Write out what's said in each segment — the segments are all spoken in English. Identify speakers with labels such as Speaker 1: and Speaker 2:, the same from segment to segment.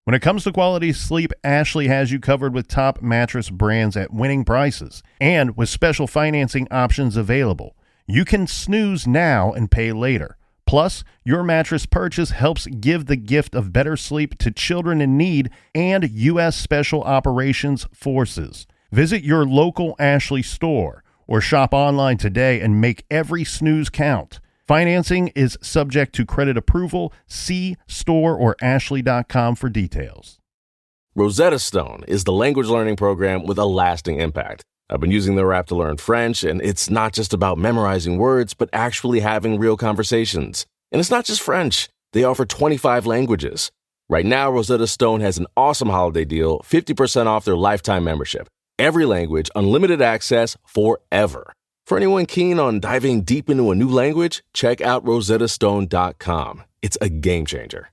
Speaker 1: When it comes to quality sleep, Ashley has you covered with top mattress brands at winning prices and with special financing options available. You can snooze now and pay later. Plus, your mattress purchase helps give the gift of better sleep to children in need and U.S. Special Operations Forces. Visit your local Ashley store or shop online today and make every snooze count. Financing is subject to credit approval. See store or ashley.com for details.
Speaker 2: Rosetta Stone is the language learning program with a lasting impact. I've been using their app to learn French, and it's not just about memorizing words, but actually having real conversations. And it's not just French. They offer 25 languages. Right now, Rosetta Stone has an awesome holiday deal, 50% off their lifetime membership. Every language, unlimited access forever. For anyone keen on diving deep into a new language, check out rosettastone.com. It's a game changer.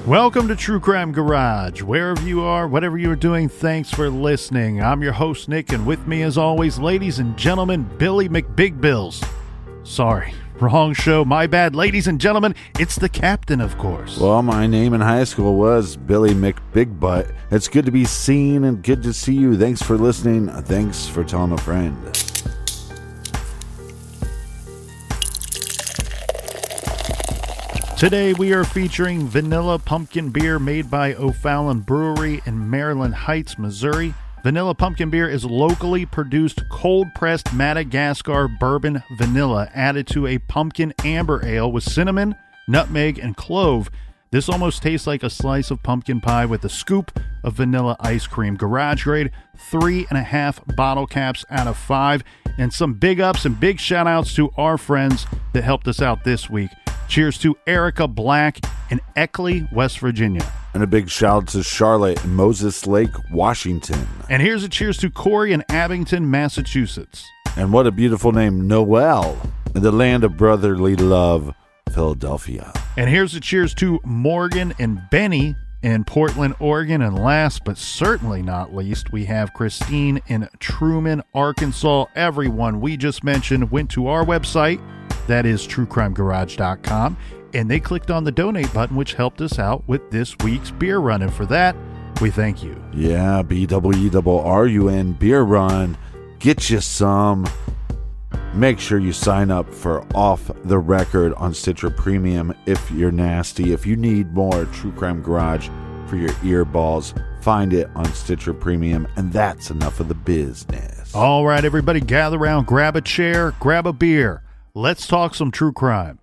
Speaker 1: Welcome to True Crime Garage. Wherever you are, whatever you are doing, thanks for listening. I'm your host, Nick, and with me as always, ladies and gentlemen, Billy McBigbills. Sorry, wrong show. My bad. Ladies and gentlemen, it's the captain, of course.
Speaker 3: Well, my name in high school was Billy McBigbutt. It's good to be seen and good to see you. Thanks for listening. Thanks for telling a friend.
Speaker 1: Today we are featuring vanilla pumpkin beer made by O'Fallon Brewery in Maryland Heights, Missouri. Vanilla pumpkin beer is locally produced cold-pressed Madagascar bourbon vanilla added to a pumpkin amber ale with cinnamon, nutmeg, and clove. This almost tastes like a slice of pumpkin pie with a scoop of vanilla ice cream. Garage grade, 3.5 bottle caps out of 5. And some big ups and big shout outs to our friends that helped us out this week. Cheers to Erica Black in Eckley, West Virginia.
Speaker 3: And a big shout out to Charlotte in Moses Lake, Washington.
Speaker 1: And here's a cheers to Corey in Abington, Massachusetts.
Speaker 3: And what a beautiful name, Noel, in the land of brotherly love, Philadelphia.
Speaker 1: And here's a cheers to Morgan and Benny in Portland, Oregon. And last but certainly not least, we have Christine in Truman, Arkansas. Everyone we just mentioned went to our website. That is truecrimegarage.com. And they clicked on the donate button, which helped us out with this week's beer run. And for that, we thank you.
Speaker 3: Yeah, BWERRUN beer run. Get you some. Make sure you sign up for Off the Record on Stitcher Premium if you're nasty. If you need more True Crime Garage for your earballs, find it on Stitcher Premium. And that's enough of the business.
Speaker 1: All right, everybody, gather around, grab a chair, grab a beer. Let's talk some true crime.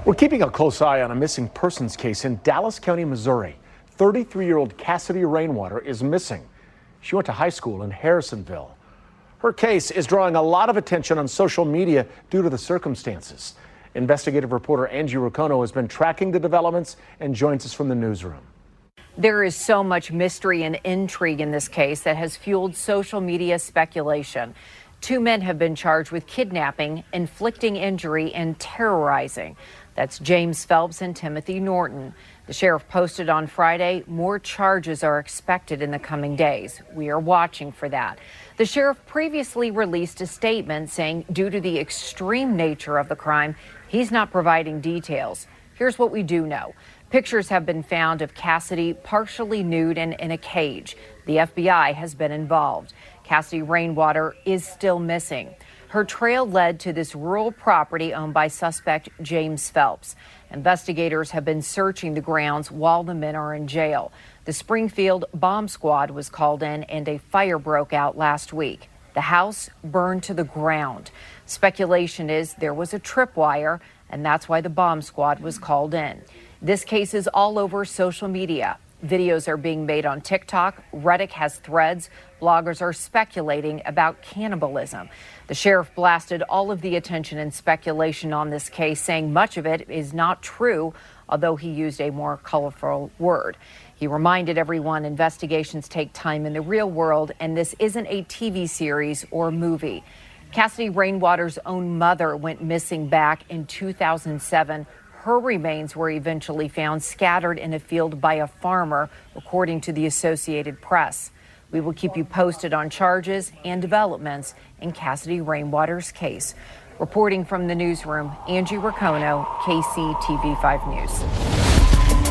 Speaker 4: We're keeping a close eye on a missing persons case in Dallas County, Missouri. 33-year-old Cassidy Rainwater is missing. She went to high school in Harrisonville. Her case is drawing a lot of attention on social media due to the circumstances. Investigative reporter Angie Ruccono has been tracking the developments and joins us from the newsroom.
Speaker 5: There is so much mystery and intrigue in this case that has fueled social media speculation. 2 men have been charged with kidnapping, inflicting injury, and terrorizing. That's James Phelps and Timothy Norton. The sheriff posted on Friday, more charges are expected in the coming days. We are watching for that. The sheriff previously released a statement saying due to the extreme nature of the crime, he's not providing details. Here's what we do know. Pictures have been found of Cassidy partially nude and in a cage. The FBI has been involved. Cassidy Rainwater is still missing. Her trail led to this rural property owned by suspect James Phelps. Investigators have been searching the grounds while the men are in jail. The Springfield bomb squad was called in and a fire broke out last week. The house burned to the ground. Speculation is there was a tripwire, and that's why the bomb squad was called in. This case is all over social media. Videos are being made on TikTok. Reddit has threads. Bloggers are speculating about cannibalism. The sheriff blasted all of the attention and speculation on this case, saying much of it is not true, although he used a more colorful word. He reminded everyone investigations take time in the real world, and this isn't a TV series or movie. Cassidy Rainwater's own mother went missing back in 2007. Her remains were eventually found scattered in a field by a farmer, according to the Associated Press. We will keep you posted on charges and developments in Cassidy Rainwater's case. Reporting from the newsroom, Angie Racono, KCTV5 News.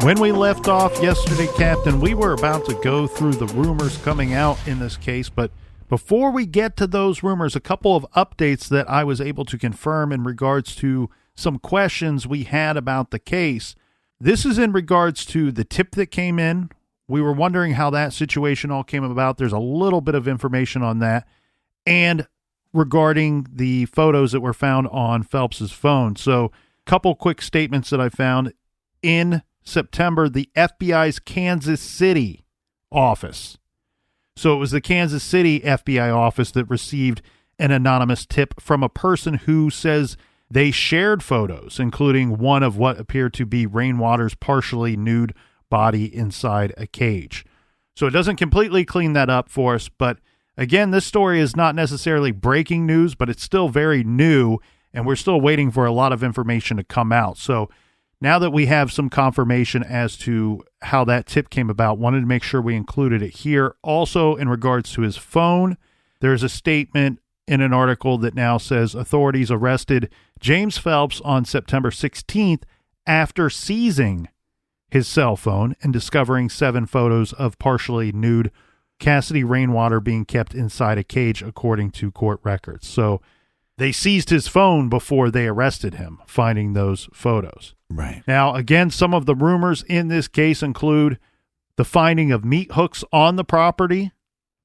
Speaker 1: When we left off yesterday, Captain, we were about to go through the rumors coming out in this case, but before we get to those rumors, a couple of updates that I was able to confirm in regards to some questions we had about the case. This is in regards to the tip that came in. We were wondering how that situation all came about. There's a little bit of information on that. And regarding the photos that were found on Phelps's phone. So, a couple quick statements that I found in September, the FBI's Kansas City office. So it was the Kansas City FBI office that received an anonymous tip from a person who says they shared photos, including one of what appeared to be Rainwater's partially nude body inside a cage. So it doesn't completely clean that up for us, but again, this story is not necessarily breaking news, but it's still very new, and we're still waiting for a lot of information to come out. So now that we have some confirmation as to how that tip came about, wanted to make sure we included it here. Also, in regards to his phone, there's a statement in an article that now says authorities arrested James Phelps on September 16th after seizing his cell phone and discovering 7 photos of partially nude Cassidy Rainwater being kept inside a cage, according to court records. So they seized his phone before they arrested him, finding those photos.
Speaker 3: Right.
Speaker 1: Now, again, some of the rumors in this case include the finding of meat hooks on the property,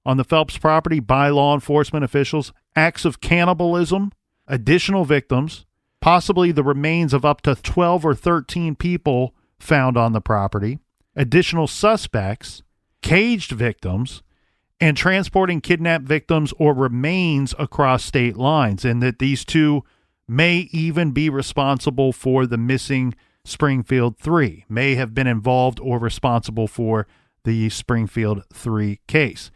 Speaker 1: on the Phelps property by law enforcement officials, acts of cannibalism, additional victims, possibly the remains of up to 12 or 13 people found on the property, additional suspects, caged victims, and transporting kidnapped victims or remains across state lines, and that these two may even be responsible for the missing Springfield 3, may have been involved or responsible for the Springfield 3 case.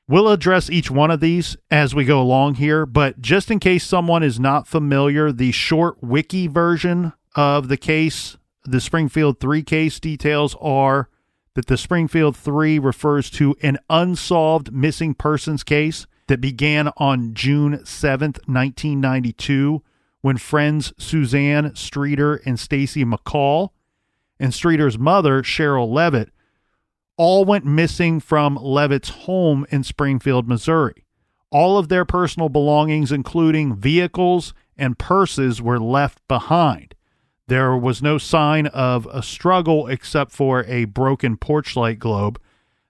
Speaker 1: We'll address each one of these as we go along here, but just in case someone is not familiar, the short wiki version of the case, the Springfield 3 case details are that the Springfield 3 refers to an unsolved missing persons case that began on June 7th, 1992, when friends Suzanne Streeter and Stacy McCall and Streeter's mother, Cheryl Levitt, all went missing from Levitt's home in Springfield, Missouri. All of their personal belongings, including vehicles and purses, were left behind. There was no sign of a struggle except for a broken porch light globe.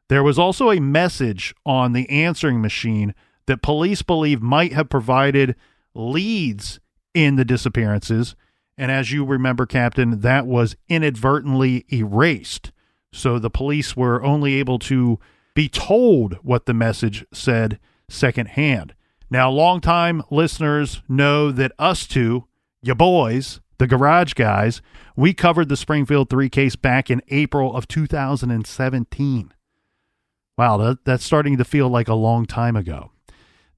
Speaker 1: There was also a message on the answering machine that police believe might have provided leads in the disappearances. And as you remember, Captain, that was inadvertently erased. So the police were only able to be told what the message said secondhand. Now, longtime listeners know that us two, ya boys, the Garage Guys, we covered the Springfield 3 case back in April of 2017. Wow, that's starting to feel like a long time ago.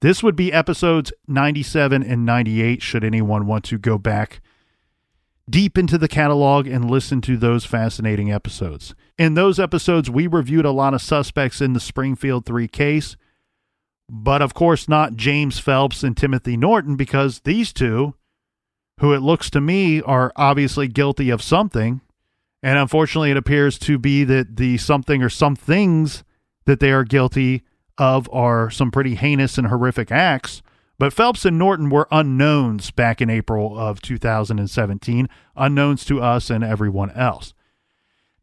Speaker 1: This would be episodes 97 and 98, should anyone want to go back deep into the catalog and listen to those fascinating episodes. In those episodes, we reviewed a lot of suspects in the Springfield 3 case. but of course not James Phelps and Timothy Norton, because these two, who it looks to me are obviously guilty of something, and unfortunately it appears to be that the something or some things that they are guilty of are some pretty heinous and horrific acts. But Phelps and Norton were unknowns back in April of 2017, unknowns to us and everyone else.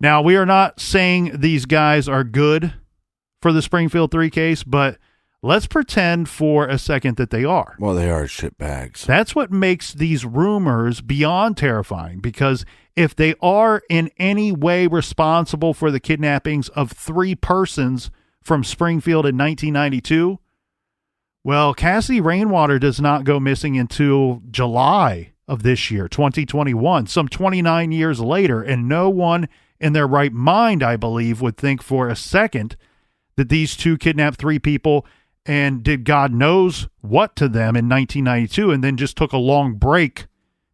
Speaker 1: Now, we are not saying these guys are good for the Springfield 3 case, but let's pretend for a second that they are.
Speaker 3: Well, they are shitbags.
Speaker 1: That's what makes these rumors beyond terrifying, because if they are in any way responsible for the kidnappings of 3 persons from Springfield in 1992, well, Cassidy Rainwater does not go missing until July of this year, 2021, some 29 years later, and no one in their right mind, I believe, would think for a second that these two kidnapped 3 people and did God knows what to them in 1992, and then just took a long break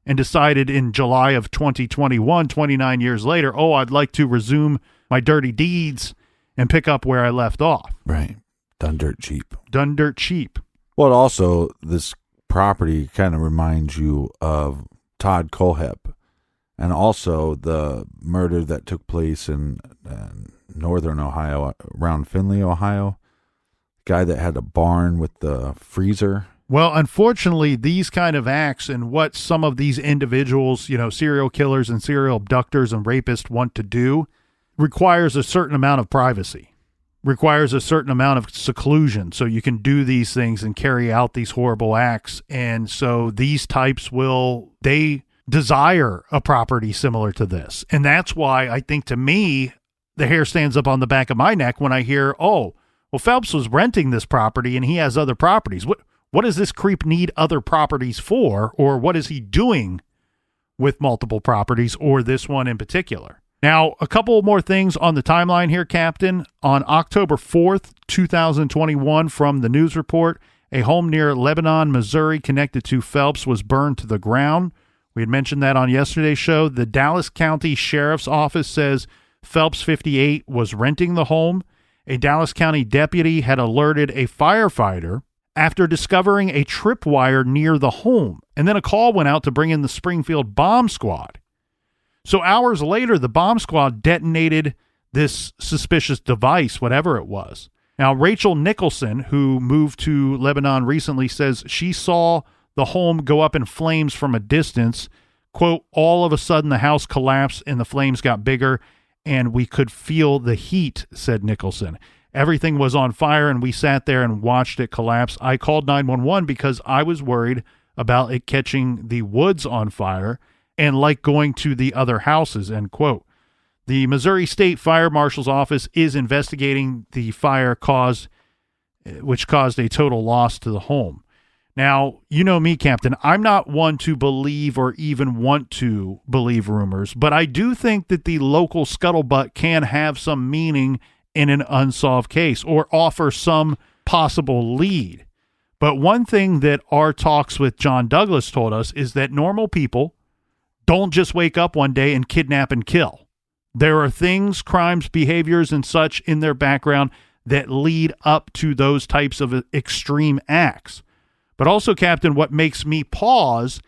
Speaker 1: and decided in July of 2021, 29 years later, oh, I'd like to resume my dirty deeds and pick up where I left off.
Speaker 3: Right. Done dirt cheap.
Speaker 1: Done dirt cheap.
Speaker 3: Well, also, this property kind of reminds you of Todd Colehep, and also the murder that took place in northern Ohio, around Findlay, Ohio. Guy that had a barn with the freezer.
Speaker 1: Well, unfortunately, these kind of acts and what some of these individuals, serial killers and serial abductors and rapists want to do requires a certain amount of privacy, requires a certain amount of seclusion, so you can do these things and carry out these horrible acts. And so these types they desire a property similar to this. And that's why I think, to me, the hair stands up on the back of my neck when I hear, oh, well, Phelps was renting this property and he has other properties. What does this creep need other properties for? Or what is he doing with multiple properties, or this one in particular? Now, a couple more things on the timeline here, Captain. On October 4th, 2021, from the news report, a home near Lebanon, Missouri, connected to Phelps was burned to the ground. We had mentioned that on yesterday's show. The Dallas County Sheriff's Office says Phelps, 58, was renting the home. A Dallas County deputy had alerted a firefighter after discovering a tripwire near the home, and then a call went out to bring in the Springfield bomb squad. So hours later, the bomb squad detonated this suspicious device, whatever it was. Now, Rachel Nicholson, who moved to Lebanon recently, says she saw the home go up in flames from a distance. Quote, all of a sudden the house collapsed and the flames got bigger, and we could feel the heat, said Nicholson. Everything was on fire, and we sat there and watched it collapse. I called 911 because I was worried about it catching the woods on fire and like going to the other houses, end quote. The Missouri State Fire Marshal's office is investigating the fire which caused a total loss to the home. Now, you know me, Captain. I'm not one to believe or even want to believe rumors, but I do think that the local scuttlebutt can have some meaning in an unsolved case or offer some possible lead. But one thing that our talks with John Douglas told us is that normal people don't just wake up one day and kidnap and kill. There are things, crimes, behaviors, and such in their background that lead up to those types of extreme acts. But also, Captain, what makes me pause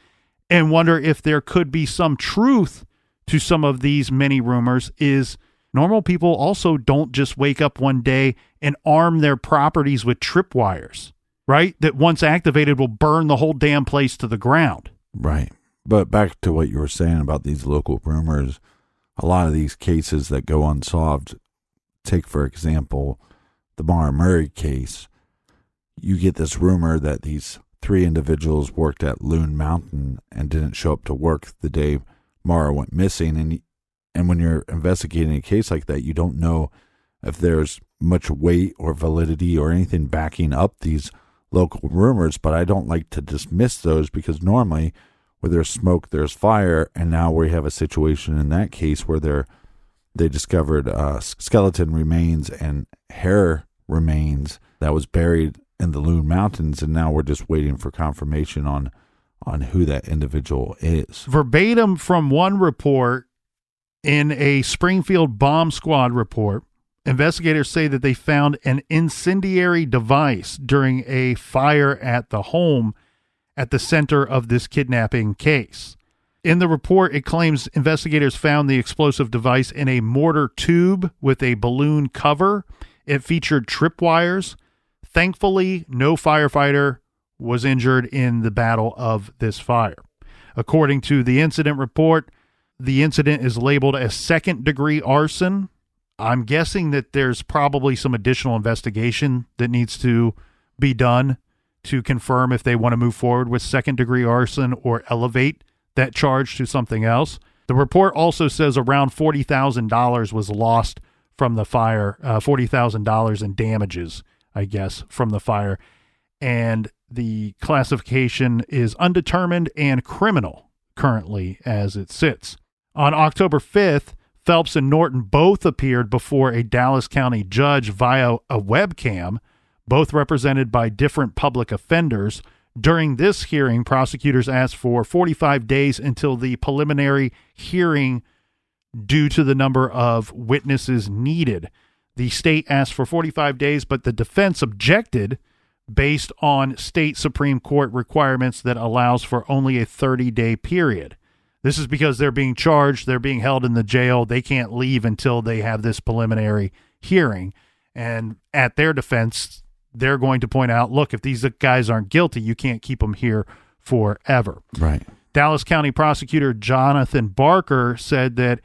Speaker 1: and wonder if there could be some truth to some of these many rumors is normal people also don't just wake up one day and arm their properties with tripwires, right? That once activated will burn the whole damn place to the ground.
Speaker 3: Right. But back to what you were saying about these local rumors, a lot of these cases that go unsolved, take, for example, the Mara Murray case. You get this rumor that these 3 individuals worked at Loon Mountain and didn't show up to work the day Mara went missing. And when you're investigating a case like that, you don't know if there's much weight or validity or anything backing up these local rumors. But I don't like to dismiss those, because normally where there's smoke, there's fire. And now we have a situation in that case where they discovered skeleton remains and hair remains that was buried in the Loon Mountains, and now we're just waiting for confirmation on who that individual is.
Speaker 1: Verbatim from one report in a Springfield bomb squad report, investigators say that they found an incendiary device during a fire at the home at the center of this kidnapping case. In the report, it claims investigators found the explosive device in a mortar tube with a balloon cover. It featured tripwires. Thankfully, no firefighter was injured in the battle of this fire. According to the incident report, the incident is labeled as second-degree arson. I'm guessing that there's probably some additional investigation that needs to be done to confirm if they want to move forward with second-degree arson or elevate that charge to something else. The report also says around $40,000 was lost from the fire, $40,000 in damages, I guess, from the fire. And the classification is undetermined and criminal currently as it sits. On October 5th, Phelps and Norton both appeared before a Dallas County judge via a webcam, both represented by different public offenders. During this hearing, prosecutors asked for 45 days until the preliminary hearing due to the number of witnesses needed. The state asked for 45 days, but the defense objected based on state Supreme Court requirements that allows for only a 30-day period. This is because they're being charged, they're being held in the jail, they can't leave until they have this preliminary hearing. And at their defense, they're going to point out, look, if these guys aren't guilty, you can't keep them here forever.
Speaker 3: Right.
Speaker 1: Dallas County prosecutor Jonathan Barker said that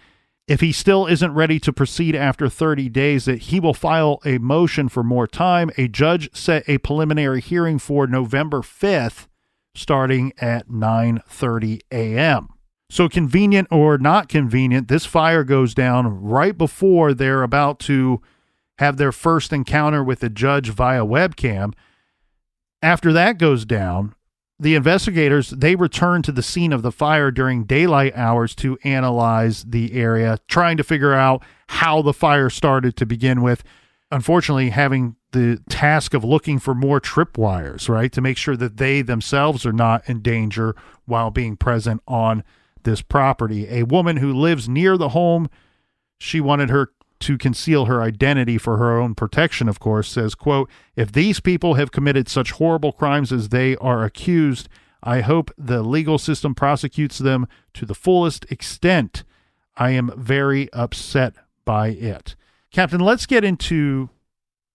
Speaker 1: if he still isn't ready to proceed after 30 days, that he will file a motion for more time. A judge set a preliminary hearing for November 5th, starting at 9:30 a.m. So convenient or not convenient, this fire goes down right before they're about to have their first encounter with the judge via webcam. After that goes down, the investigators, they return to the scene of the fire during daylight hours to analyze the area, trying to figure out how the fire started to begin with. Unfortunately, having the task of looking for more tripwires, right, to make sure that they themselves are not in danger while being present on this property. A woman who lives near the home, she wanted her to conceal her identity for her own protection, of course, says, quote, "If these people have committed such horrible crimes as they are accused, I hope the legal system prosecutes them to the fullest extent. I am very upset by it." Captain, let's get into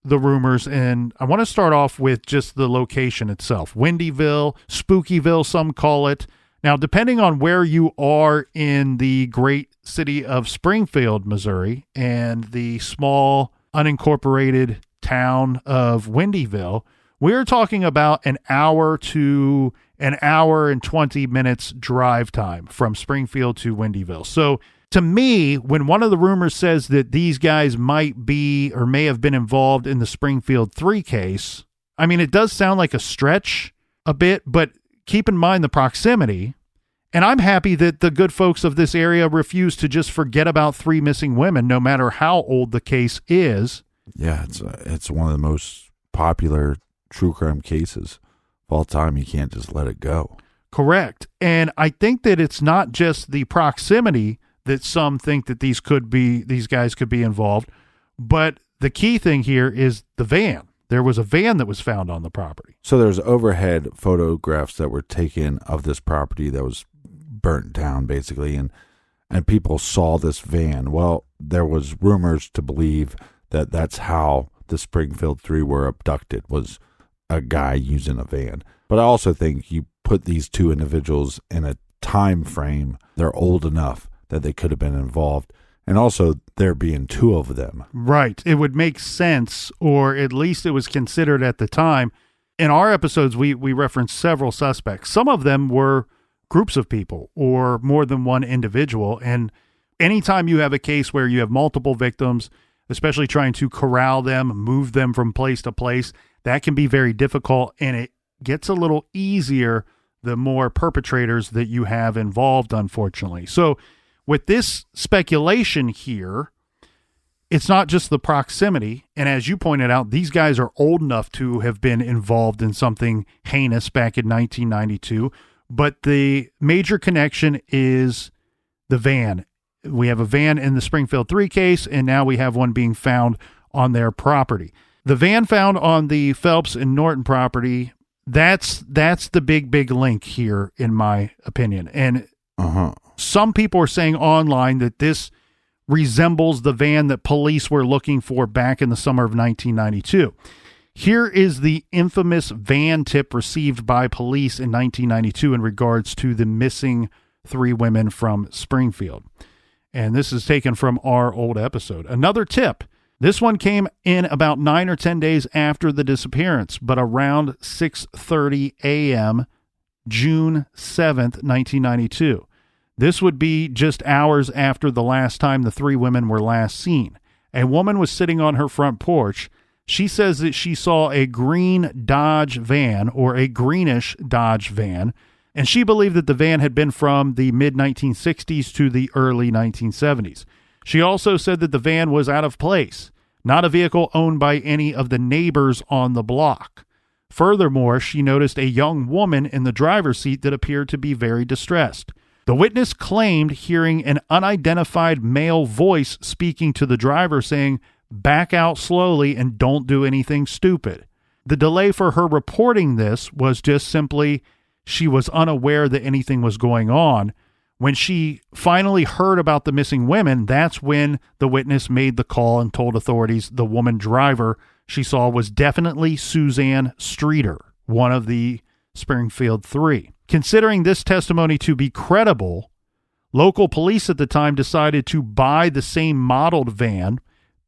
Speaker 1: the rumors, and I want to start off with just the location itself. Windyville, Spookyville, some call it. Now, depending on where you are in the great city of Springfield, Missouri, and the small unincorporated town of Windyville, we're talking about an hour to an hour and 20 minutes drive time from Springfield to Windyville. So to me, when one of the rumors says that these guys might be or may have been involved in the Springfield 3 case, I mean, it does sound like a stretch a bit, but keep in mind the proximity. And I'm happy that the good folks of this area refuse to just forget about 3 missing women, no matter how old the case is.
Speaker 3: Yeah, it's one of the most popular true crime cases of all time. You can't just let it go.
Speaker 1: Correct. And I think that it's not just the proximity that some think that these guys could be involved, but the key thing here is the van. There was a van that was found on the property.
Speaker 3: So there's overhead photographs that were taken of this property that was burnt down, basically, and people saw this van. Well, there was rumors to believe that that's how the Springfield 3 were abducted, was a guy using a van. But I also think you put these 2 individuals in a time frame, they're old enough that they could have been involved. And also, there being 2 of them.
Speaker 1: Right. It would make sense, or at least it was considered at the time. In our episodes, we referenced several suspects. Some of them were groups of people or more than one individual. And anytime you have a case where you have multiple victims, especially trying to corral them, move them from place to place, that can be very difficult. And it gets a little easier the more perpetrators that you have involved, unfortunately. So with this speculation here, it's not just the proximity. And as you pointed out, these guys are old enough to have been involved in something heinous back in 1992. But the major connection is the van. We have a van in the Springfield 3 case, and now we have one being found on their property. The van found on the Phelps and Norton property, that's the big link here, in my opinion. And some people are saying online that this resembles the van that police were looking for back in the summer of 1992. Here is the infamous van tip received by police in 1992 in regards to the missing 3 women from Springfield. And this is taken from our old episode. Another tip. This one came in about 9 or 10 days after the disappearance, but around 6:30 a.m., June 7th, 1992. This would be just hours after the last time the 3 women were last seen. A woman was sitting on her front porch. She says that she saw a green Dodge van, or a greenish Dodge van, and she believed that the van had been from the mid-1960s to the early 1970s. She also said that the van was out of place, not a vehicle owned by any of the neighbors on the block. Furthermore, she noticed a young woman in the driver's seat that appeared to be very distressed. The witness claimed hearing an unidentified male voice speaking to the driver saying, "Back out slowly and don't do anything stupid." The delay for her reporting this was just simply she was unaware that anything was going on. When she finally heard about the missing women, that's when the witness made the call and told authorities the woman driver she saw was definitely Suzanne Streeter, one of the Springfield 3. Considering this testimony to be credible, local police at the time decided to buy the same modeled van,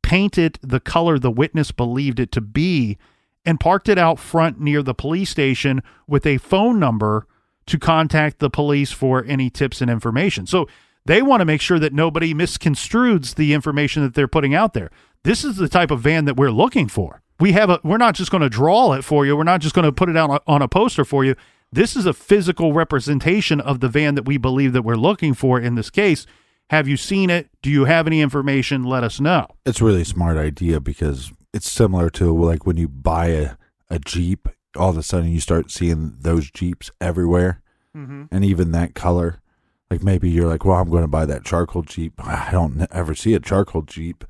Speaker 1: paint it the color the witness believed it to be, and parked it out front near the police station with a phone number to contact the police for any tips and information. So they want to make sure that nobody misconstrues the information that they're putting out there. This is the type of van that we're looking for. We're not just going to draw it for you. We're not just going to put it out on a poster for you. This is a physical representation of the van that we believe that we're looking for in this case. Have you seen it? Do you have any information? Let us know.
Speaker 3: It's a really smart idea because it's similar to like when you buy a Jeep, all of a sudden you start seeing those Jeeps everywhere. And even that color. Like maybe you're like, well, I'm going to buy that charcoal Jeep. I don't ever see a charcoal Jeep.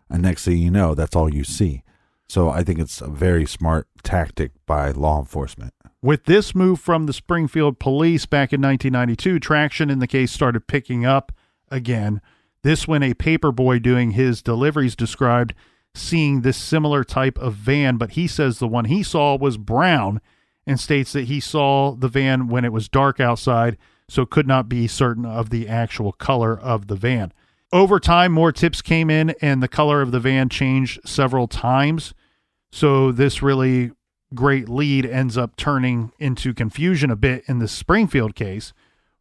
Speaker 3: And next thing you know, that's all you see. So I think it's a very smart tactic by law enforcement.
Speaker 1: With this move from the Springfield police back in 1992, traction in the case started picking up again. This when a paperboy doing his deliveries described seeing this similar type of van, but he says the one he saw was brown and states that he saw the van when it was dark outside, so could not be certain of the actual color of the van. Over time, more tips came in and the color of the van changed several times. So this really great lead ends up turning into confusion a bit in the Springfield case.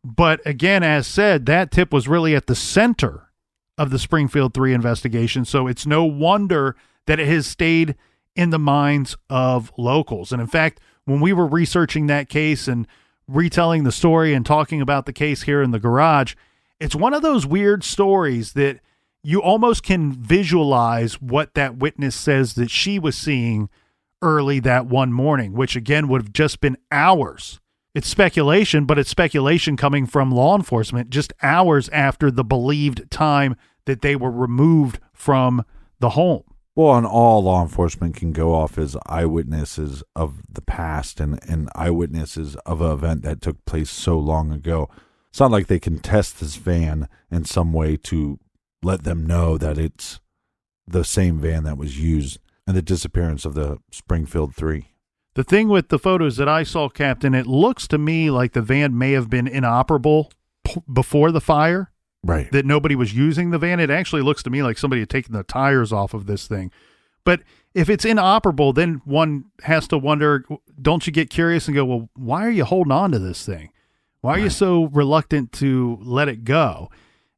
Speaker 1: But again, as said, that tip was really at the center of the Springfield 3 investigation. So it's no wonder that it has stayed in the minds of locals. And in fact, when we were researching that case and retelling the story and talking about the case here in the garage, it's one of those weird stories that you almost can visualize what that witness says that she was seeing early that one morning, which again would have just been hours. It's speculation, but it's speculation coming from law enforcement just hours after the believed time that they were removed from the home.
Speaker 3: Well, and all law enforcement can go off as eyewitnesses of the past and eyewitnesses of an event that took place so long ago. It's not like they can test this van in some way to let them know that it's the same van that was used in the disappearance of the Springfield 3.
Speaker 1: The thing with the photos that I saw, Captain, it looks to me like the van may have been inoperable before the fire.
Speaker 3: Right.
Speaker 1: That nobody was using the van. It actually looks to me like somebody had taken the tires off of this thing. But if it's inoperable, then one has to wonder, don't you get curious and go, well, why are you holding on to this thing? Why are you so reluctant to let it go?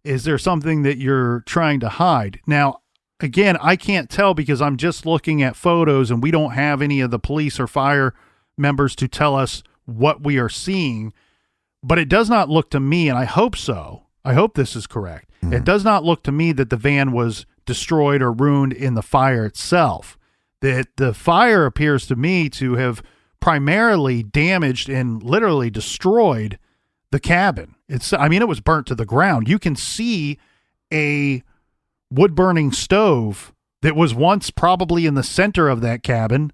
Speaker 1: Is there something that you're trying to hide? Now, again, I can't tell because I'm just looking at photos and we don't have any of the police or fire members to tell us what we are seeing. But it does not look to me, and I hope so, I hope this is correct. Mm-hmm. It does not look to me that the van was destroyed or ruined in the fire itself. That the fire appears to me to have primarily damaged and literally destroyed the cabin. It was burnt to the ground. You can see a wood-burning stove that was once probably in the center of that cabin.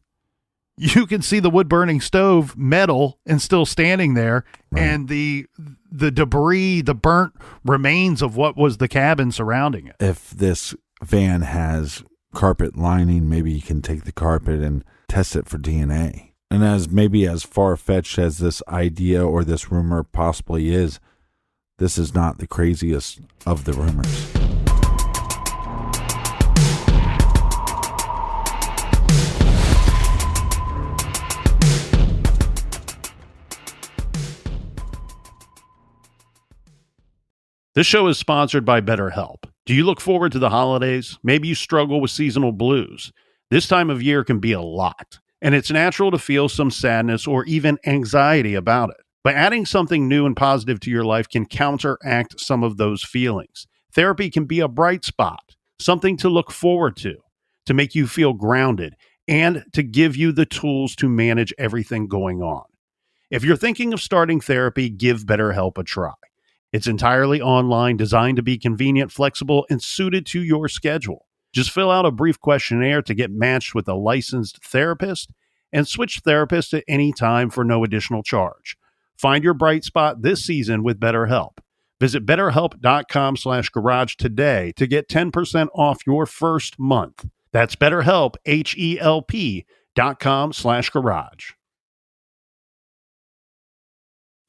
Speaker 1: You can see the wood-burning stove, metal, and still standing there, right. And the debris, the burnt remains of what was the cabin surrounding it.
Speaker 3: If this van has carpet lining, maybe you can take the carpet and test it for DNA. And as far-fetched as this idea or this rumor possibly is, this is not the craziest of the rumors.
Speaker 1: This show is sponsored by BetterHelp. Do you look forward to the holidays? Maybe you struggle with seasonal blues. This time of year can be a lot, and it's natural to feel some sadness or even anxiety about it. But adding something new and positive to your life can counteract some of those feelings. Therapy can be a bright spot, something to look forward to make you feel grounded, and to give you the tools to manage everything going on. If you're thinking of starting therapy, give BetterHelp a try. It's entirely online, designed to be convenient, flexible, and suited to your schedule. Just fill out a brief questionnaire to get matched with a licensed therapist and switch therapists at any time for no additional charge. Find your bright spot this season with BetterHelp. Visit BetterHelp.com/garage today to get 10% off your first month. That's BetterHelp, HELP.com/garage.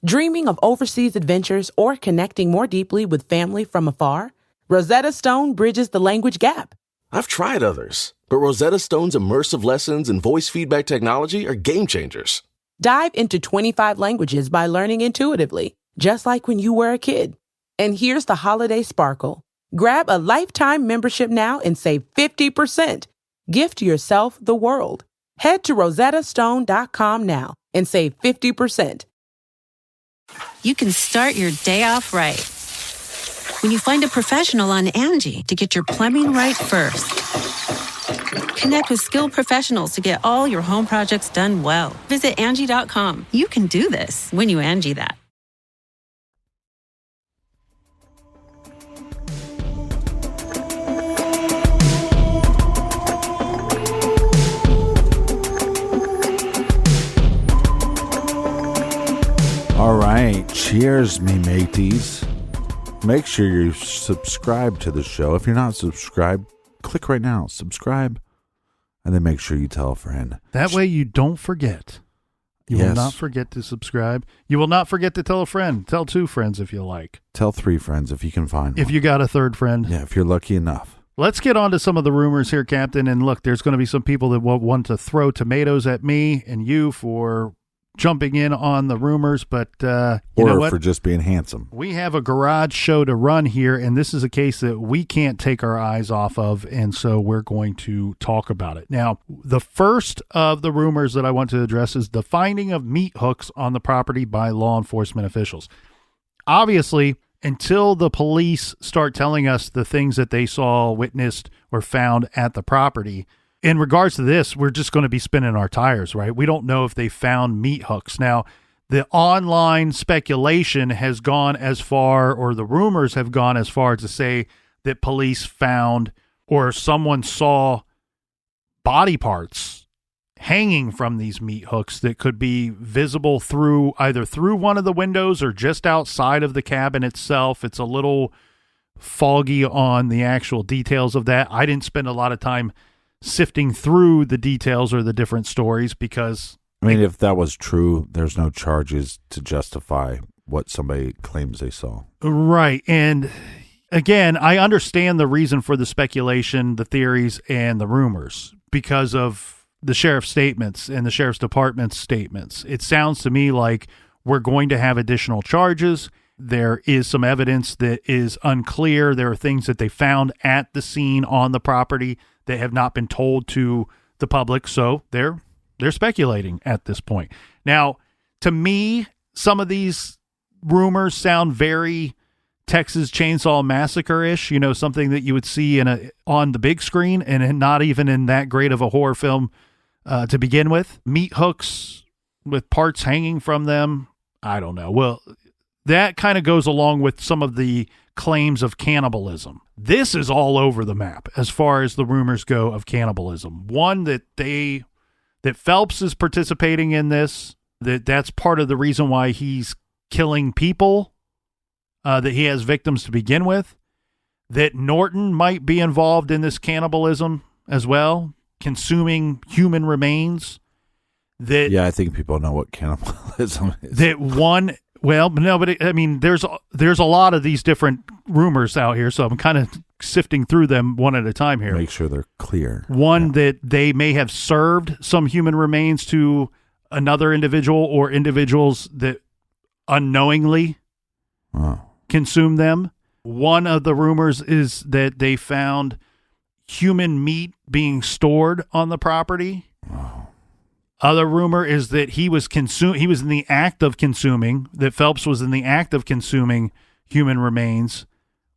Speaker 6: Dreaming of overseas adventures or connecting more deeply with family from afar? Rosetta Stone bridges the language gap.
Speaker 2: I've tried others, but Rosetta Stone's immersive lessons and voice feedback technology are game changers.
Speaker 6: Dive into 25 languages by learning intuitively, just like when you were a kid. And here's the holiday sparkle. Grab a lifetime membership now and save 50%. Gift yourself the world. Head to rosettastone.com now and save 50%.
Speaker 7: You can start your day off right when you find a professional on Angie to get your plumbing right first. Connect with skilled professionals to get all your home projects done well. Visit Angie.com. You can do this when you Angie that.
Speaker 3: All right, cheers, me mateys. Make sure you subscribe to the show. If you're not subscribed, click right now, subscribe, and then make sure you tell a friend.
Speaker 1: That way you don't forget. You will not forget to subscribe. You will not forget to tell a friend. Tell 2 friends if you like.
Speaker 3: Tell 3 friends if you can find one.
Speaker 1: If you got a 3rd friend.
Speaker 3: Yeah, if you're lucky enough.
Speaker 1: Let's get on to some of the rumors here, Captain. And look, there's going to be some people that will want to throw tomatoes at me and you for jumping in on the rumors, but you know what?
Speaker 3: For just being handsome.
Speaker 1: We have a garage show to run here, and this is a case that we can't take our eyes off of, and so we're going to talk about it. Now, the first of the rumors that I want to address is the finding of meat hooks on the property by law enforcement officials. Obviously, until the police start telling us the things that they saw, witnessed, or found at the property, in regards to this, we're just going to be spinning our tires, right? We don't know if they found meat hooks. Now, the online speculation has gone as far, or the rumors have gone as far to say that police found or someone saw body parts hanging from these meat hooks that could be visible through either through one of the windows or just outside of the cabin itself. It's a little foggy on the actual details of that. I didn't spend a lot of time sifting through the details or the different stories because
Speaker 3: if that was true, there's no charges to justify what somebody claims they saw.
Speaker 1: Right. And again, I understand the reason for the speculation, the theories, and the rumors because of the sheriff's statements and the sheriff's department's statements. It sounds to me like we're going to have additional charges. There is some evidence that is unclear. There are things that they found at the scene on the property that have not been told to the public, so they're speculating at this point. Now, to me, some of these rumors sound very Texas Chainsaw Massacre-ish, something that you would see on the big screen and not even in that great of a horror film to begin with. Meat hooks with parts hanging from them, I don't know. Well, that kind of goes along with some of the claims of cannibalism. This is all over the map as far as the rumors go of cannibalism. One, that Phelps is participating in this, that's part of the reason why he's killing people, that he has victims to begin with, that Norton might be involved in this cannibalism as well, consuming human remains.
Speaker 3: Yeah, I think people know what cannibalism is.
Speaker 1: There's a lot of these different rumors out here, so I'm kind of sifting through them one at a time here.
Speaker 3: Make sure they're clear.
Speaker 1: One, that they may have served some human remains to another individual or individuals that unknowingly consume them. One of the rumors is that they found human meat being stored on the property.
Speaker 3: Wow.
Speaker 1: Other rumor is that he was in the act of consuming, that Phelps was in the act of consuming human remains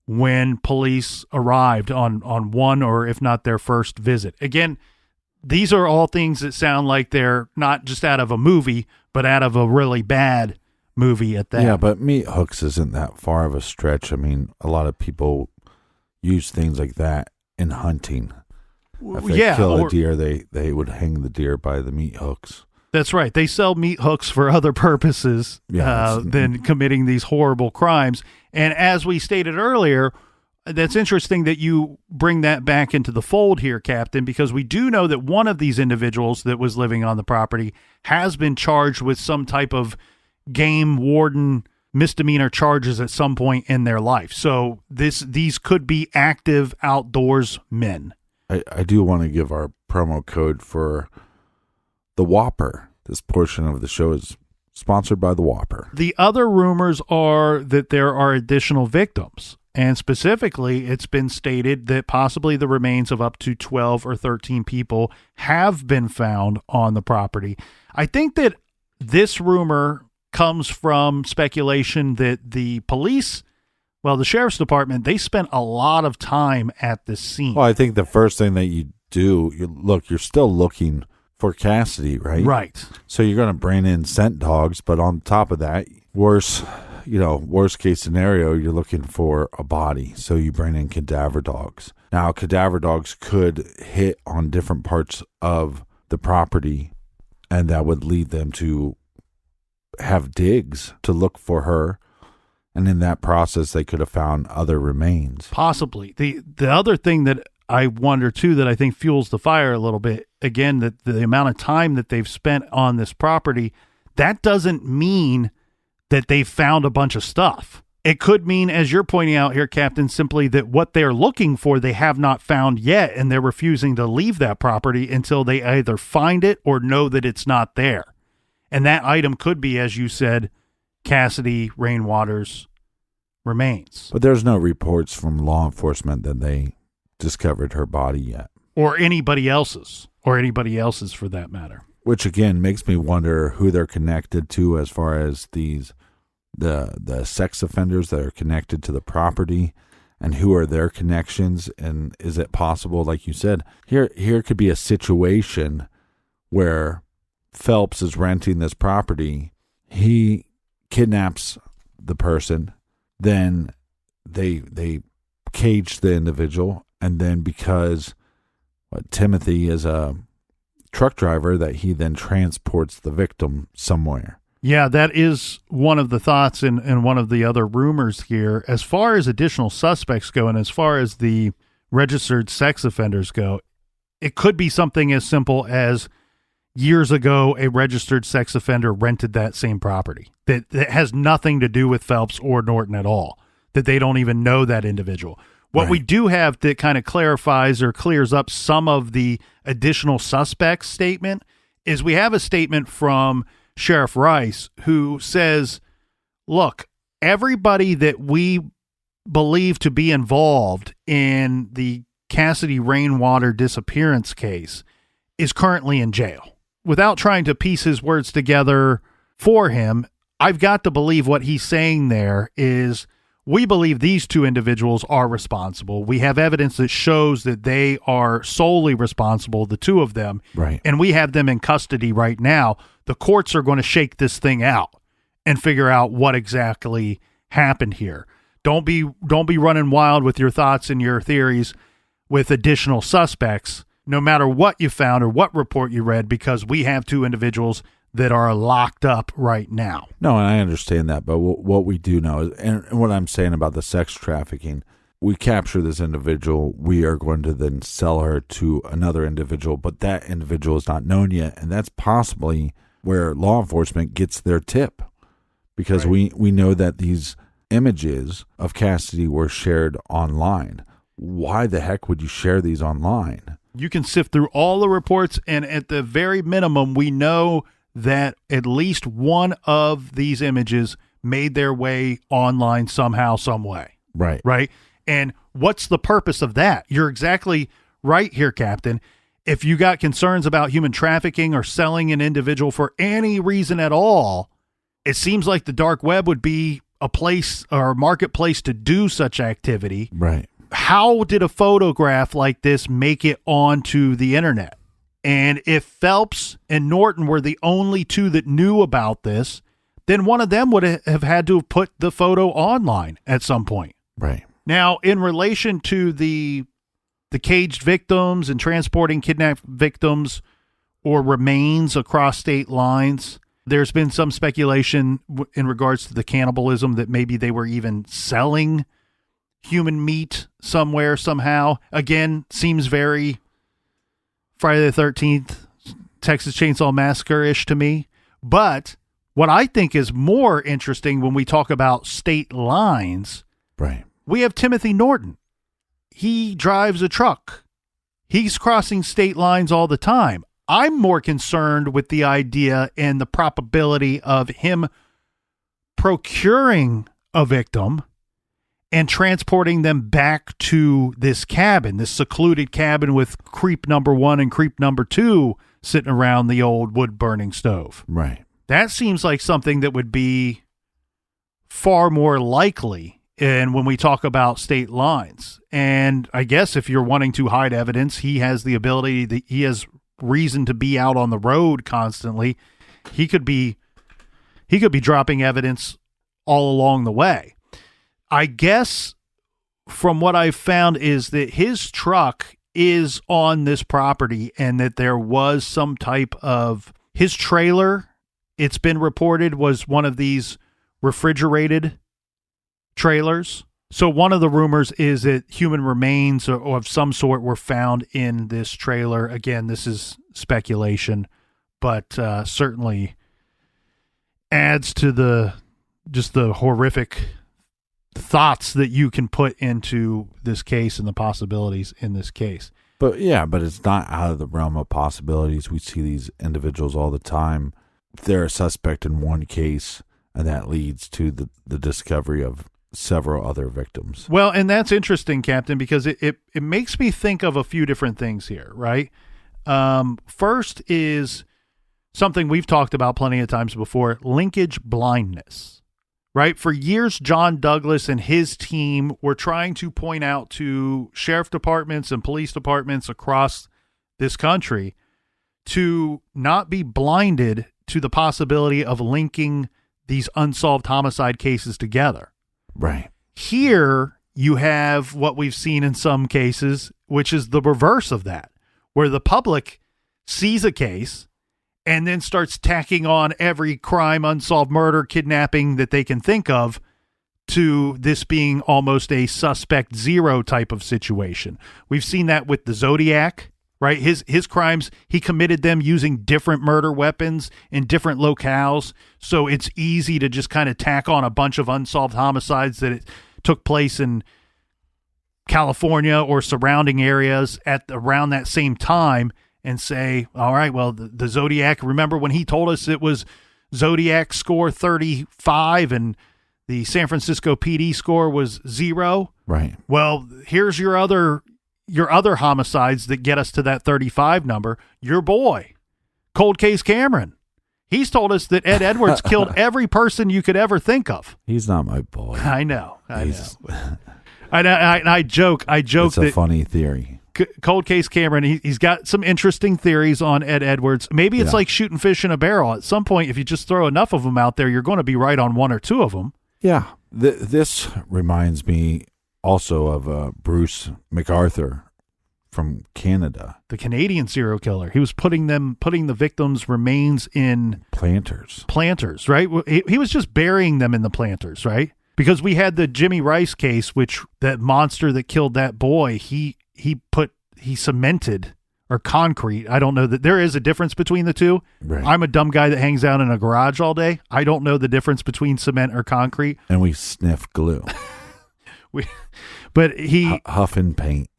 Speaker 1: when police arrived on one, or if not their first visit. Again, these are all things that sound like they're not just out of a movie, but out of a really bad movie at that.
Speaker 3: Yeah, but meat hooks isn't that far of a stretch. I mean, a lot of people use things like that in hunting. If they kill a deer, they would hang the deer by the meat hooks.
Speaker 1: That's right. They sell meat hooks for other purposes than committing these horrible crimes. And as we stated earlier, that's interesting that you bring that back into the fold here, Captain, because we do know that one of these individuals that was living on the property has been charged with some type of game warden misdemeanor charges at some point in their life. So these could be active outdoors men.
Speaker 3: I do want to give our promo code for the Whopper. This portion of the show is sponsored by the Whopper.
Speaker 1: The other rumors are that there are additional victims. And specifically, it's been stated that possibly the remains of up to 12 or 13 people have been found on the property. I think that this rumor comes from speculation that the police, the sheriff's department, they spent a lot of time at the scene.
Speaker 3: Well, I think the first thing that you do, you're still looking for Cassidy, right?
Speaker 1: Right.
Speaker 3: So you're going to bring in scent dogs, but on top of that, worst case scenario, you're looking for a body. So you bring in cadaver dogs. Now, cadaver dogs could hit on different parts of the property, and that would lead them to have digs to look for her. And in that process, they could have found other remains.
Speaker 1: Possibly. The other thing that I wonder, too, that I think fuels the fire a little bit, again, that the amount of time that they've spent on this property, that doesn't mean that they found a bunch of stuff. It could mean, as you're pointing out here, Captain, simply that what they're looking for, they have not found yet, and they're refusing to leave that property until they either find it or know that it's not there. And that item could be, as you said, Cassidy Rainwater's remains.
Speaker 3: But there's no reports from law enforcement that they discovered her body yet.
Speaker 1: Or anybody else's for that matter.
Speaker 3: Which, again, makes me wonder who they're connected to as far as the sex offenders that are connected to the property, and who are their connections. And is it possible, like you said, here could be a situation where Phelps is renting this property, he kidnaps the person, then they cage the individual, and then because Timothy is a truck driver, that he then transports the victim somewhere.
Speaker 1: Yeah, that is one of the thoughts and one of the other rumors here. As far as additional suspects go, and as far as the registered sex offenders go, it could be something as simple as years ago, a registered sex offender rented that same property that has nothing to do with Phelps or Norton at all, that they don't even know that individual. What we do have that kind of clarifies or clears up some of the additional suspects statement is we have a statement from Sheriff Rice who says, look, everybody that we believe to be involved in the Cassidy Rainwater disappearance case is currently in jail. Without trying to piece his words together for him, I've got to believe what he's saying there is we believe these two individuals are responsible. We have evidence that shows that they are solely responsible, the two of them,
Speaker 3: right? And
Speaker 1: we have them in custody right now. The courts are going to shake this thing out and figure out what exactly happened here. Don't be running wild with your thoughts and your theories with additional suspects, no matter what you found or what report you read, because we have 2 individuals that are locked up right now.
Speaker 3: No, and I understand that, but what we do know is, and what I'm saying about the sex trafficking, we capture this individual, we are going to then sell her to another individual, but that individual is not known yet, and that's possibly where law enforcement gets their tip, because we know that these images of Cassidy were shared online. Why the heck would you share these online?
Speaker 1: You can sift through all the reports, and at the very minimum, we know that at least one of these images made their way online somehow, some way.
Speaker 3: Right.
Speaker 1: Right. And what's the purpose of that? You're exactly right here, Captain. If you got concerns about human trafficking or selling an individual for any reason at all, it seems like the dark web would be a place or a marketplace to do such activity.
Speaker 3: Right.
Speaker 1: How did a photograph like this make it onto the internet? And if Phelps and Norton were the only 2 that knew about this, then one of them would have had to have put the photo online at some point.
Speaker 3: Right.
Speaker 1: Now, in relation to the caged victims and transporting kidnapped victims or remains across state lines, there's been some speculation in regards to the cannibalism that maybe they were even selling human meat somewhere, somehow. Again, seems very Friday the 13th, Texas Chainsaw Massacre-ish to me. But what I think is more interesting when we talk about state lines,
Speaker 3: right?
Speaker 1: We have Timothy Norton. He drives a truck. He's crossing state lines all the time. I'm more concerned with the idea and the probability of him procuring a victim and transporting them back to this cabin, this secluded cabin with creep number 1 and creep number 2 sitting around the old wood-burning stove.
Speaker 3: Right.
Speaker 1: That seems like something that would be far more likely when we talk about state lines. And I guess if you're wanting to hide evidence, he has the ability, he has reason to be out on the road constantly. He could be dropping evidence all along the way. I guess from what I've found is that his truck is on this property and that there was some type of his trailer. It's been reported was one of these refrigerated trailers. So one of the rumors is that human remains or of some sort were found in this trailer. Again, this is speculation, but certainly adds to the horrific thoughts that you can put into this case and the possibilities in this case.
Speaker 3: But it's not out of the realm of possibilities. We see these individuals all the time. They're a suspect in one case, and that leads to the discovery of several other victims.
Speaker 1: Well, and that's interesting, Captain, because it makes me think of a few different things here, right? First is something we've talked about plenty of times before, linkage blindness. Right? For years, John Douglas and his team were trying to point out to sheriff departments and police departments across this country to not be blinded to the possibility of linking these unsolved homicide cases together.
Speaker 3: Right.
Speaker 1: Here, you have what we've seen in some cases, which is the reverse of that, where the public sees a case and then starts tacking on every crime, unsolved murder, kidnapping that they can think of to this being almost a suspect zero type of situation. We've seen that with the Zodiac, right? His crimes, he committed them using different murder weapons in different locales. So it's easy to just kind of tack on a bunch of unsolved homicides that it took place in California or surrounding areas at around that same time and say, all right, well, the Zodiac, remember when he told us it was Zodiac score 35 and the San Francisco PD score was 0?
Speaker 3: Right.
Speaker 1: Well, here's your other homicides that get us to that 35 number. Your boy, Cold Case Cameron. He's told us that Ed Edwards killed every person you could ever think of.
Speaker 3: He's not my boy.
Speaker 1: I know. I joke.
Speaker 3: It's a funny theory.
Speaker 1: Cold Case Cameron, he's got some interesting theories on Ed Edwards. Maybe it's like shooting fish in a barrel. At some point, if you just throw enough of them out there, you're going to be right on one or two of them.
Speaker 3: Yeah. This reminds me also of Bruce MacArthur from Canada.
Speaker 1: The Canadian serial killer. He was putting the victims' remains in
Speaker 3: planters,
Speaker 1: right? He was just burying them in the planters, right? Because we had the Jimmy Rice case, which that monster that killed that boy, he cemented or concrete. I don't know that there is a difference between the two.
Speaker 3: Right.
Speaker 1: I'm a dumb guy that hangs out in a garage all day. I don't know the difference between cement or concrete.
Speaker 3: And we sniff glue.
Speaker 1: But he
Speaker 3: huff and paint.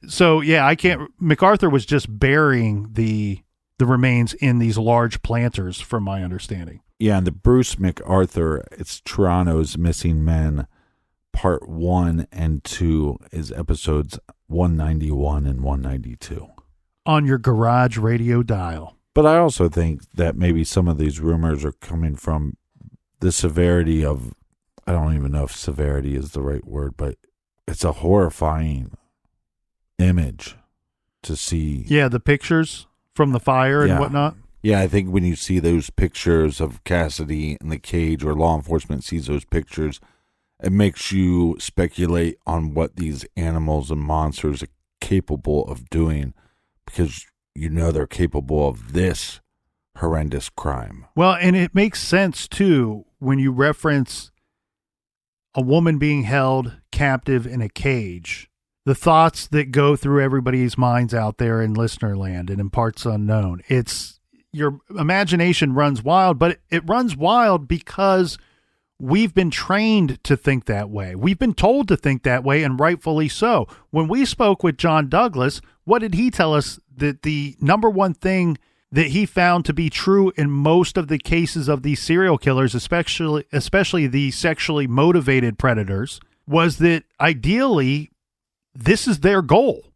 Speaker 1: So yeah, I can't. MacArthur was just burying the remains in these large planters, from my understanding.
Speaker 3: Yeah, and the Bruce MacArthur, it's Toronto's Missing Men, Part 1 and 2 is episodes 191 and 192.
Speaker 1: On your garage radio dial.
Speaker 3: But I also think that maybe some of these rumors are coming from the severity of, I don't even know if severity is the right word, but it's a horrifying image to see.
Speaker 1: Yeah, the pictures from the fire and whatnot.
Speaker 3: Yeah, I think when you see those pictures of Cassidy in the cage, or law enforcement sees those pictures, it makes you speculate on what these animals and monsters are capable of doing, because you know they're capable of this horrendous crime.
Speaker 1: Well, and it makes sense, too, when you reference a woman being held captive in a cage. The thoughts that go through everybody's minds out there in listener land and in parts unknown. It's your imagination runs wild, but it runs wild because we've been trained to think that way. We've been told to think that way, and rightfully so. When we spoke with John Douglas, what did he tell us that the number one thing that he found to be true in most of the cases of these serial killers, especially the sexually motivated predators, was that ideally this is their goal.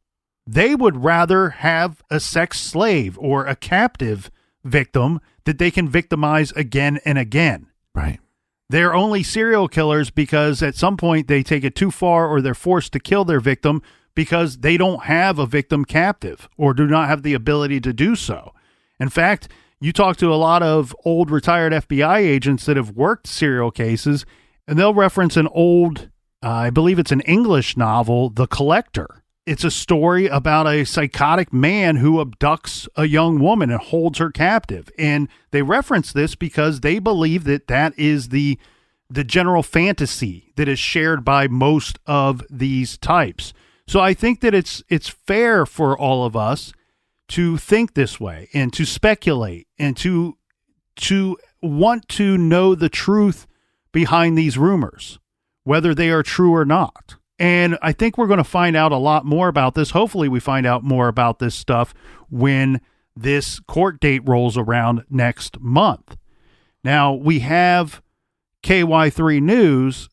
Speaker 1: They would rather have a sex slave or a captive victim that they can victimize again and again.
Speaker 3: Right.
Speaker 1: They're only serial killers because at some point they take it too far, or they're forced to kill their victim because they don't have a victim captive or do not have the ability to do so. In fact, you talk to a lot of old retired FBI agents that have worked serial cases, and they'll reference an old, I believe it's an English novel, The Collector. It's a story about a psychotic man who abducts a young woman and holds her captive. And they reference this because they believe that that is the general fantasy that is shared by most of these types. So I think that it's fair for all of us to think this way and to speculate and to want to know the truth behind these rumors, whether they are true or not. And I think we're going to find out a lot more about this. Hopefully we find out more about this stuff when this court date rolls around next month. Now, we have KY3 News,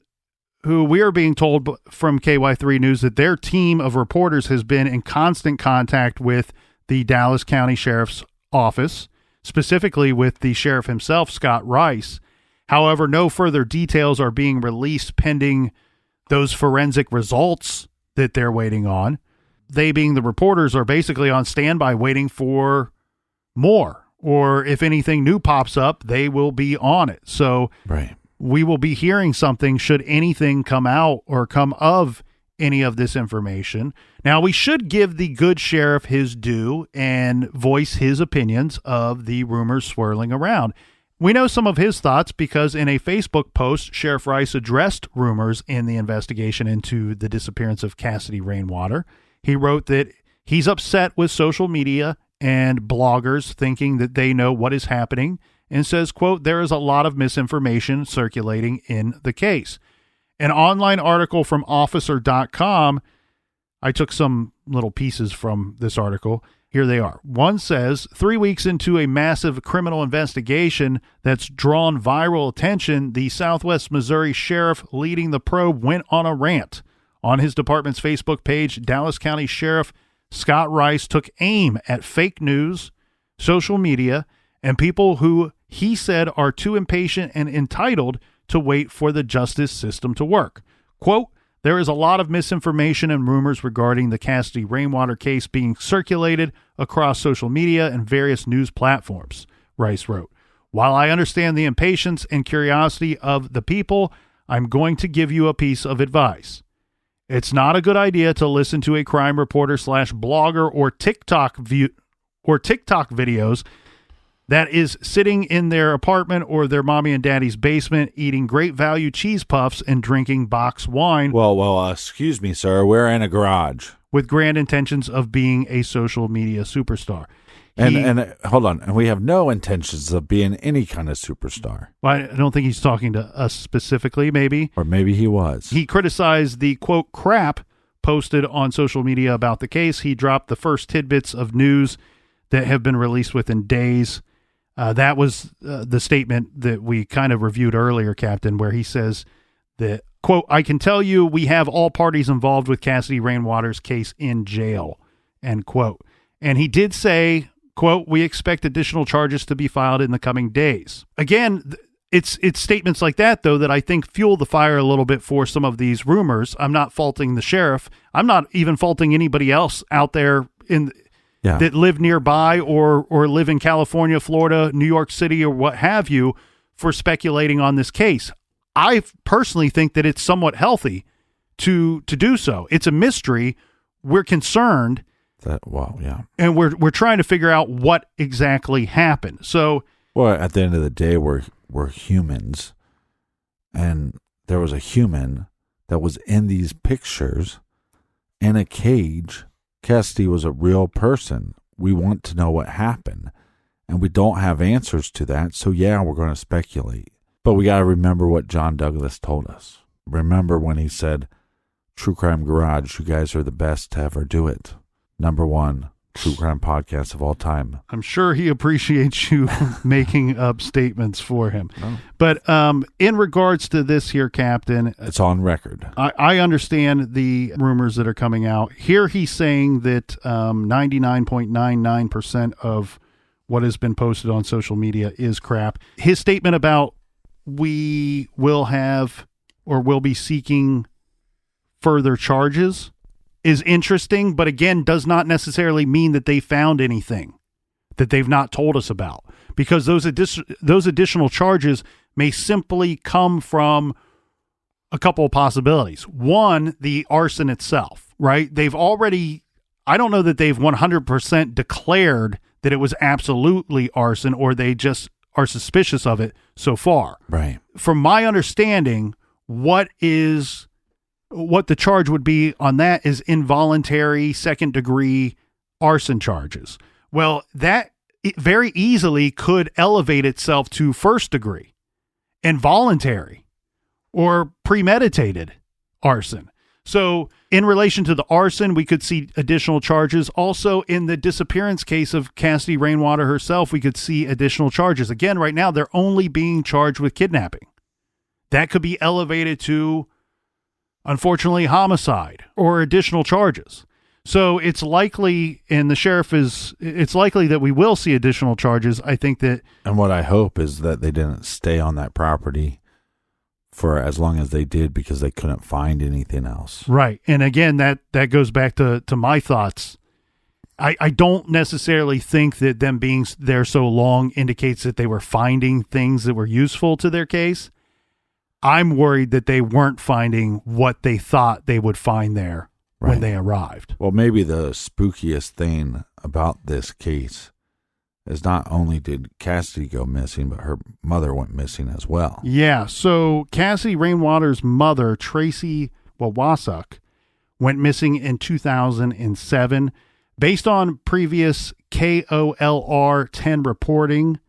Speaker 1: who we are being told from KY3 News that their team of reporters has been in constant contact with the Dallas County Sheriff's Office, specifically with the sheriff himself, Scott Rice. However, no further details are being released pending those forensic results that they're waiting on. They, being the reporters, are basically on standby waiting for more. Or if anything new pops up, they will be on it. So we will be hearing something should anything come out or come of any of this information. Now, we should give the good sheriff his due and voice his opinions of the rumors swirling around. We know some of his thoughts because in a Facebook post, Sheriff Rice addressed rumors in the investigation into the disappearance of Cassidy Rainwater. He wrote that he's upset with social media and bloggers thinking that they know what is happening, and says, quote, "There is a lot of misinformation circulating in the case." An online article from officer.com, I took some little pieces from this article. Here they are. One says, 3 weeks into a massive criminal investigation that's drawn viral attention, the Southwest Missouri sheriff leading the probe went on a rant. On his department's Facebook page, Dallas County Sheriff Scott Rice took aim at fake news, social media, and people who he said are too impatient and entitled to wait for the justice system to work. Quote, "There is a lot of misinformation and rumors regarding the Cassidy Rainwater case being circulated across social media and various news platforms," Rice wrote. "While I understand the impatience and curiosity of the people, I'm going to give you a piece of advice. It's not a good idea to listen to a crime reporter / blogger or TikTok videos that is sitting in their apartment or their mommy and daddy's basement eating great value cheese puffs and drinking box wine.
Speaker 3: Well, excuse me, sir. We're in a garage.
Speaker 1: With grand intentions of being a social media superstar.
Speaker 3: And hold on. And we have no intentions of being any kind of superstar.
Speaker 1: Well, I don't think he's talking to us specifically, maybe.
Speaker 3: Or maybe he was.
Speaker 1: He criticized the, quote, crap posted on social media about the case. He dropped the first tidbits of news that have been released within days. That was the statement that we kind of reviewed earlier, Captain, where he says that, quote, I can tell you we have all parties involved with Cassidy Rainwater's case in jail, end quote. And he did say, quote, we expect additional charges to be filed in the coming days. Again, it's statements like that, though, that I think fuel the fire a little bit for some of these rumors. I'm not faulting the sheriff. I'm not even faulting anybody else out there that live nearby or live in California, Florida, New York City, or what have you for speculating on this case. I personally think that it's somewhat healthy to do so. It's a mystery. We're concerned. And we're trying to figure out what exactly happened. So,
Speaker 3: well, at the end of the day, we're humans, and there was a human that was in these pictures in a cage. Cassidy was a real person. We want to know what happened, and we don't have answers to that. So yeah, we're going to speculate, but we got to remember what John Douglas told us. Remember when he said, "True Crime Garage, you guys are the best to ever do it." #1 true crime podcast of all time.
Speaker 1: I'm sure he appreciates you making up statements for him. Oh. But in regards to this here, Captain,
Speaker 3: it's on record.
Speaker 1: I understand the rumors that are coming out. Here he's saying that 99.99% of what has been posted on social media is crap. His statement about we will have or will be seeking further charges is interesting, but again, does not necessarily mean that they found anything that they've not told us about, because those additional charges may simply come from a couple of possibilities. One, the arson itself, right? I don't know that they've 100% declared that it was absolutely arson, or they just are suspicious of it so far.
Speaker 3: Right.
Speaker 1: From my understanding, what the charge would be on that is involuntary second-degree arson charges. Well, that very easily could elevate itself to first-degree, involuntary, or premeditated arson. So in relation to the arson, we could see additional charges. Also, in the disappearance case of Cassidy Rainwater herself, we could see additional charges. Again, right now, they're only being charged with kidnapping. That could be elevated to, unfortunately, homicide or additional charges. So it's likely, and it's likely that we will see additional charges. I think that.
Speaker 3: And what I hope is that they didn't stay on that property for as long as they did because they couldn't find anything else.
Speaker 1: Right. And again, that goes back to my thoughts. I don't necessarily think that them being there so long indicates that they were finding things that were useful to their case. I'm worried that they weren't finding what they thought they would find there when they arrived.
Speaker 3: Well, maybe the spookiest thing about this case is not only did Cassidy go missing, but her mother went missing as well.
Speaker 1: Yeah, so Cassidy Rainwater's mother, Tracy Wawasuk, went missing in 2007. Based on previous KOLR 10 reporting,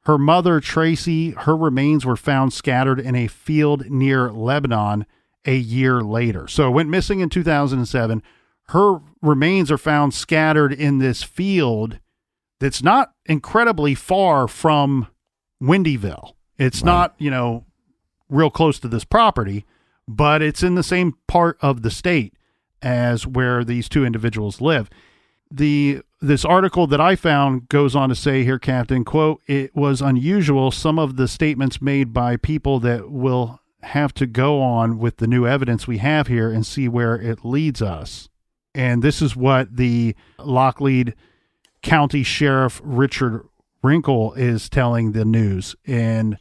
Speaker 1: her mother, Tracy, her remains were found scattered in a field near Lebanon a year later. So went missing in 2007. Her remains are found scattered in this field that's not incredibly far from Windyville. It's not, real close to this property, but it's in the same part of the state as where these two individuals live. This article that I found goes on to say here, Captain, quote, it was unusual. Some of the statements made by people that will have to go on with the new evidence we have here and see where it leads us. And this is what the Lockleed County Sheriff Richard Wrinkle is telling the news. And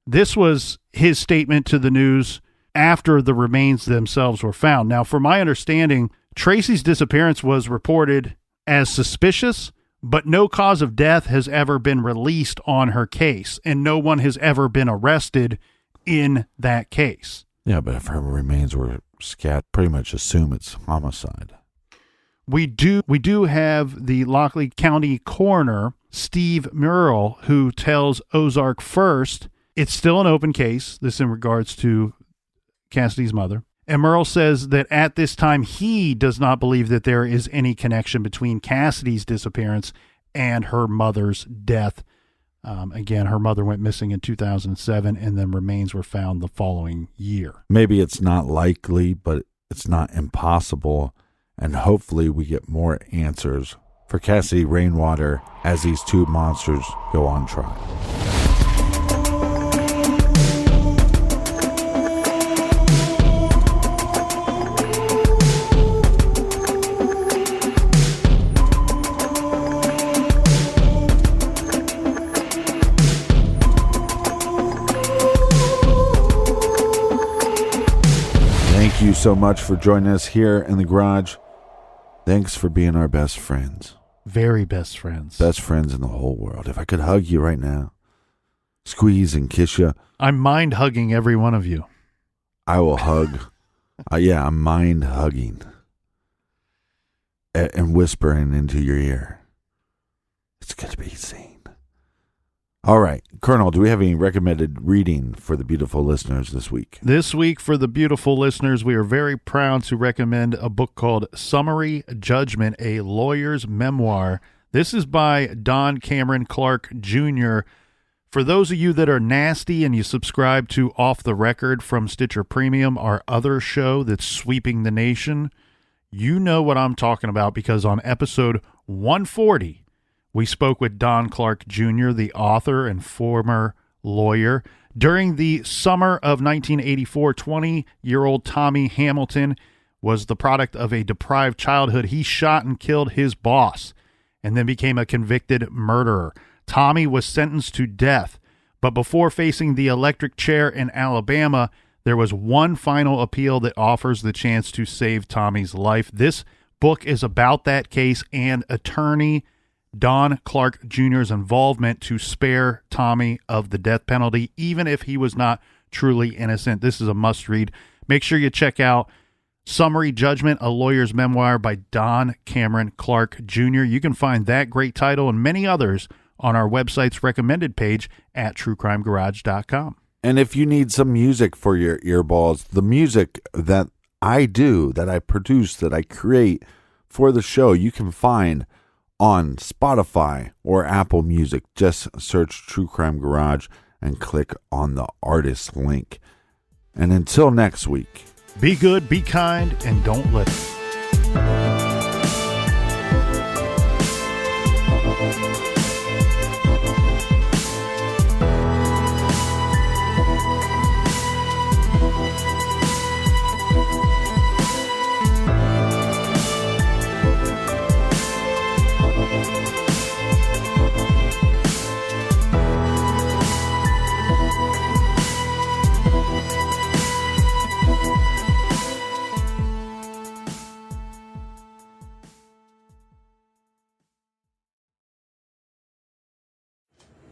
Speaker 1: this was his statement to the news after the remains themselves were found. Now, from my understanding, Tracy's disappearance was reported as suspicious, but no cause of death has ever been released on her case, and no one has ever been arrested in that case.
Speaker 3: Yeah, but if her remains were scat, pretty much assume it's homicide.
Speaker 1: We do have the Lockley County coroner, Steve Murrell, who tells Ozark First it's still an open case. This in regards to Cassidy's mother. And Murrell says that at this time, he does not believe that there is any connection between Cassidy's disappearance and her mother's death. Again, her mother went missing in 2007, and then remains were found the following year.
Speaker 3: Maybe it's not likely, but it's not impossible. And hopefully we get more answers for Cassidy Rainwater as these two monsters go on trial. Thank you so much for joining us here in the garage. Thanks for being our best friends.
Speaker 1: Very best friends.
Speaker 3: Best friends in the whole world. If I could hug you right now, squeeze and kiss you.
Speaker 1: I'm mind hugging every one of you.
Speaker 3: I will hug. Yeah, I'm mind hugging and whispering into your ear. It's good to be seen. All right, Colonel, do we have any recommended reading for the beautiful listeners this week?
Speaker 1: This week, for the beautiful listeners, we are very proud to recommend a book called Summary Judgment, a Lawyer's Memoir. This is by Don Cameron Clark Jr. For those of you that are nasty and you subscribe to Off the Record from Stitcher Premium, our other show that's sweeping the nation, you know what I'm talking about, because on episode 140, we spoke with Don Clark Jr., the author and former lawyer. During the summer of 1984, 20-year-old Tommy Hamilton was the product of a deprived childhood. He shot and killed his boss and then became a convicted murderer. Tommy was sentenced to death, but before facing the electric chair in Alabama, there was one final appeal that offers the chance to save Tommy's life. This book is about that case and attorney Don Clark Jr.'s involvement to spare Tommy of the death penalty, even if he was not truly innocent. This is a must-read. Make sure you check out Summary Judgment, a Lawyer's Memoir by Don Cameron Clark Jr. You can find that great title and many others on our website's recommended page at truecrimegarage.com.
Speaker 3: And if you need some music for your earballs, the music that I do, that I produce, that I create for the show, you can find on Spotify or Apple Music. Just search True Crime Garage and click on the artist link. And until next week,
Speaker 1: be good, be kind, and don't let it.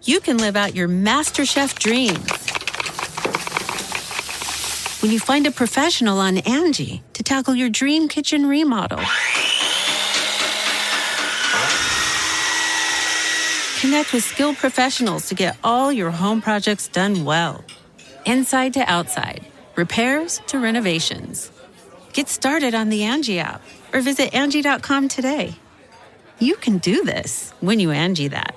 Speaker 7: You can live out your MasterChef dreams when you find a professional on Angie to tackle your dream kitchen remodel. Connect with skilled professionals to get all your home projects done well. Inside to outside, repairs to renovations. Get started on the Angie app or visit Angie.com today. You can do this when you Angie that.